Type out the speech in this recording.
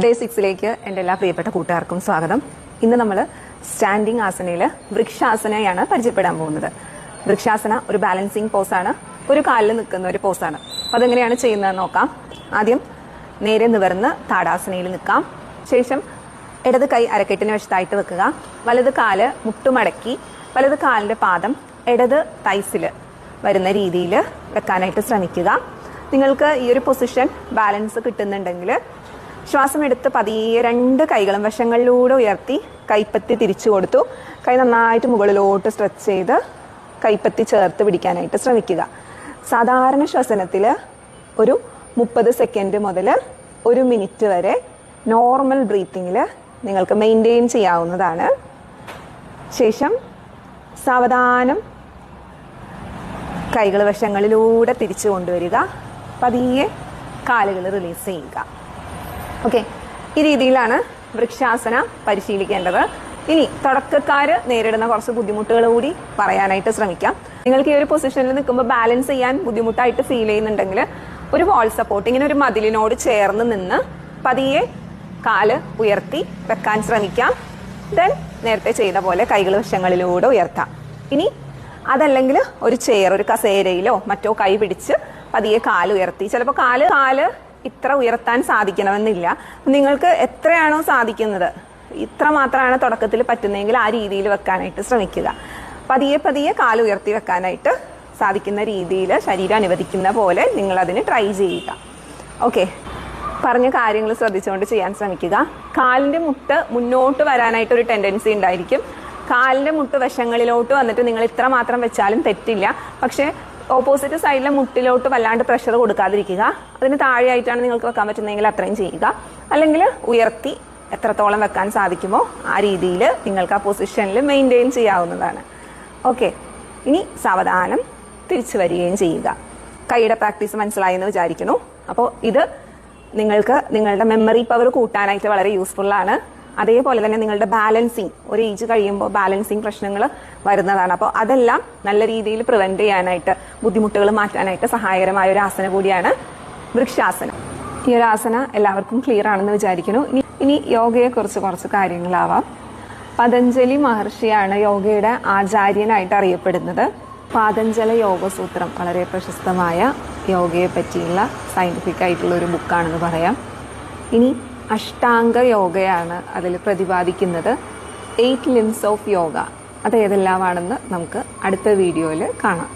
Day 6ലേക്ക് എൻ്റെ എല്ലാ പ്രിയപ്പെട്ട കൂട്ടുകാർക്കും സ്വാഗതം. ഇന്ന് നമ്മൾ സ്റ്റാൻഡിംഗ് ആസനയിൽ വൃക്ഷാസനയാണ് പരിചയപ്പെടാൻ പോകുന്നത്. വൃക്ഷാസന ഒരു ബാലൻസിങ് പോസാണ്, ഒരു കാലിൽ നിൽക്കുന്ന ഒരു പോസാണ്. അപ്പോൾ അതെങ്ങനെയാണ് ചെയ്യുന്നതെന്ന് നോക്കാം. ആദ്യം നേരെ നിവർന്ന് താടാസനയിൽ നിൽക്കാം. ശേഷം ഇടത് കൈ അരക്കെട്ടിന് വശത്തായിട്ട് വെക്കുക. വലത് കാല് മുട്ടുമടക്കി വലത് കാലിൻ്റെ പാദം ഇടത് തൈസിൽ വരുന്ന രീതിയിൽ വെക്കാനായിട്ട് ശ്രമിക്കുക. നിങ്ങൾക്ക് ഈ ഒരു പൊസിഷൻ ബാലൻസ് കിട്ടുന്നുണ്ടെങ്കിൽ ശ്വാസം എടുത്ത് പതിയെ രണ്ട് കൈകളും വശങ്ങളിലൂടെ ഉയർത്തി കൈപ്പത്തി തിരിച്ചു കൊടുത്തു. കൈ നന്നായിട്ട് മുകളിലോട്ട് സ്ട്രെച്ച് ചെയ്ത് കൈപ്പത്തി ചേർത്ത് പിടിക്കാനായിട്ട് ശ്രമിക്കുക. സാധാരണ ശ്വസനത്തിൽ ഒരു 30 സെക്കൻഡ് മുതൽ 1 മിനിറ്റ് വരെ നോർമൽ ബ്രീത്തിങ്ങിൽ നിങ്ങൾക്ക് മെയിൻറ്റെയിൻ ചെയ്യാവുന്നതാണ്. ശേഷം സാവധാനം കൈകൾ വശങ്ങളിലൂടെ തിരിച്ചു കൊണ്ടുവരിക. പതിയെ കാലുകൾ റിലീസ് ചെയ്യുക. ഓക്കെ, ഈ രീതിയിലാണ് വൃക്ഷാസന പരിശീലിക്കേണ്ടത്. ഇനി തുടക്കക്കാർ നേരിടുന്ന കുറച്ച് ബുദ്ധിമുട്ടുകൾ കൂടി പറയാനായിട്ട് ശ്രമിക്കാം. നിങ്ങൾക്ക് ഈ ഒരു പൊസിഷനിൽ നിൽക്കുമ്പോൾ ബാലൻസ് ചെയ്യാൻ ബുദ്ധിമുട്ടായിട്ട് ഫീൽ ചെയ്യുന്നുണ്ടെങ്കിൽ ഒരു വാൾ സപ്പോർട്ട്, ഇങ്ങനെ ഒരു മതിലിനോട് ചേർന്ന് നിന്ന് പതിയെ കാല് ഉയർത്തി വെക്കാൻ ശ്രമിക്കാം. ദെൻ നേരത്തെ ചെയ്ത പോലെ കൈകൾ വശങ്ങളിലൂടെ ഉയർത്താം. ഇനി അതല്ലെങ്കിൽ ഒരു ചെയർ, ഒരു കസേരയിലോ മറ്റോ കൈ പിടിച്ച് പതിയെ കാല് ഉയർത്തി. ചിലപ്പോൾ കാല് ഇത്ര ഉയർത്താൻ സാധിക്കണമെന്നില്ല. നിങ്ങൾക്ക് എത്രയാണോ സാധിക്കുന്നത്, ഇത്ര മാത്രമാണ് തുടക്കത്തിൽ പറ്റുന്നതെങ്കിൽ ആ രീതിയിൽ വെക്കാനായിട്ട് ശ്രമിക്കുക. പതിയെ കാല് ഉയർത്തി വെക്കാനായിട്ട് സാധിക്കുന്ന രീതിയിൽ ശരീരം അനുവദിക്കുന്ന പോലെ നിങ്ങളതിന് ട്രൈ ചെയ്യുക. ഓക്കെ, പറഞ്ഞ കാര്യങ്ങൾ ശ്രദ്ധിച്ചുകൊണ്ട് ചെയ്യാൻ ശ്രമിക്കുക. കാലിൻ്റെ മുട്ട് മുന്നോട്ട് വരാനായിട്ട് ഒരു ടെൻഡൻസി ഉണ്ടായിരിക്കും. കാലിൻ്റെ മുട്ട് വശങ്ങളിലോട്ട് വന്നിട്ട് നിങ്ങൾ ഇത്ര മാത്രം വെച്ചാലും തെറ്റില്ല. പക്ഷേ ഓപ്പോസിറ്റ് സൈഡിലെ മുട്ടിലോട്ട് വല്ലാണ്ട് പ്രഷർ കൊടുക്കാതിരിക്കുക. അതിന് താഴെയായിട്ടാണ് നിങ്ങൾക്ക് വെക്കാൻ പറ്റുന്നതെങ്കിൽ അത്രയും ചെയ്യുക. അല്ലെങ്കിൽ ഉയർത്തി എത്രത്തോളം വെക്കാൻ സാധിക്കുമോ ആ രീതിയിൽ നിങ്ങൾക്ക് ആ പൊസിഷനിൽ മെയിൻറ്റെയിൻ ചെയ്യാവുന്നതാണ്. ഓക്കെ, ഇനി സാവധാനം തിരിച്ചു വരികയും ചെയ്യുക. കൈയുടെ പ്രാക്ടീസ് മനസ്സിലായെന്ന് വിചാരിക്കുന്നു. അപ്പോൾ ഇത് നിങ്ങൾക്ക് നിങ്ങളുടെ മെമ്മറി പവർ കൂട്ടാനായിട്ട് വളരെ യൂസ്ഫുള്ളാണ്. അതേപോലെ തന്നെ നിങ്ങളുടെ ബാലൻസിങ്, ഒരു ഏജ് കഴിയുമ്പോൾ ബാലൻസിങ് പ്രശ്നങ്ങൾ വരുന്നതാണ്. അപ്പോൾ അതെല്ലാം നല്ല രീതിയിൽ പ്രിവെന്റ് ചെയ്യാനായിട്ട്, ബുദ്ധിമുട്ടുകൾ മാറ്റാനായിട്ട് സഹായകരമായ ഒരു ആസന കൂടിയാണ് വൃക്ഷാസനം. ഈ ഒരു ആസന എല്ലാവർക്കും ക്ലിയർ ആണെന്ന് വിചാരിക്കുന്നു. ഇനി യോഗയെക്കുറിച്ച് കുറച്ച് കാര്യങ്ങളാവാം. പതഞ്ജലി മഹർഷിയാണ് യോഗയുടെ ആചാര്യനായിട്ട് അറിയപ്പെടുന്നത്. പാതഞ്ജല യോഗസൂത്രം വളരെ പ്രശസ്തമായ യോഗയെ പറ്റിയുള്ള സയന്റിഫിക് ആയിട്ടുള്ള ഒരു ബുക്കാണെന്ന് പറയാം. ഇനി അഷ്ടാംഗ യോഗയാണ് അതിൽ പ്രതിപാദിക്കുന്നത്. 8 ലിംസ് ഓഫ് യോഗ, അത് ഏതെല്ലാമാണെന്ന് നമുക്ക് അടുത്ത വീഡിയോയിൽ കാണാം.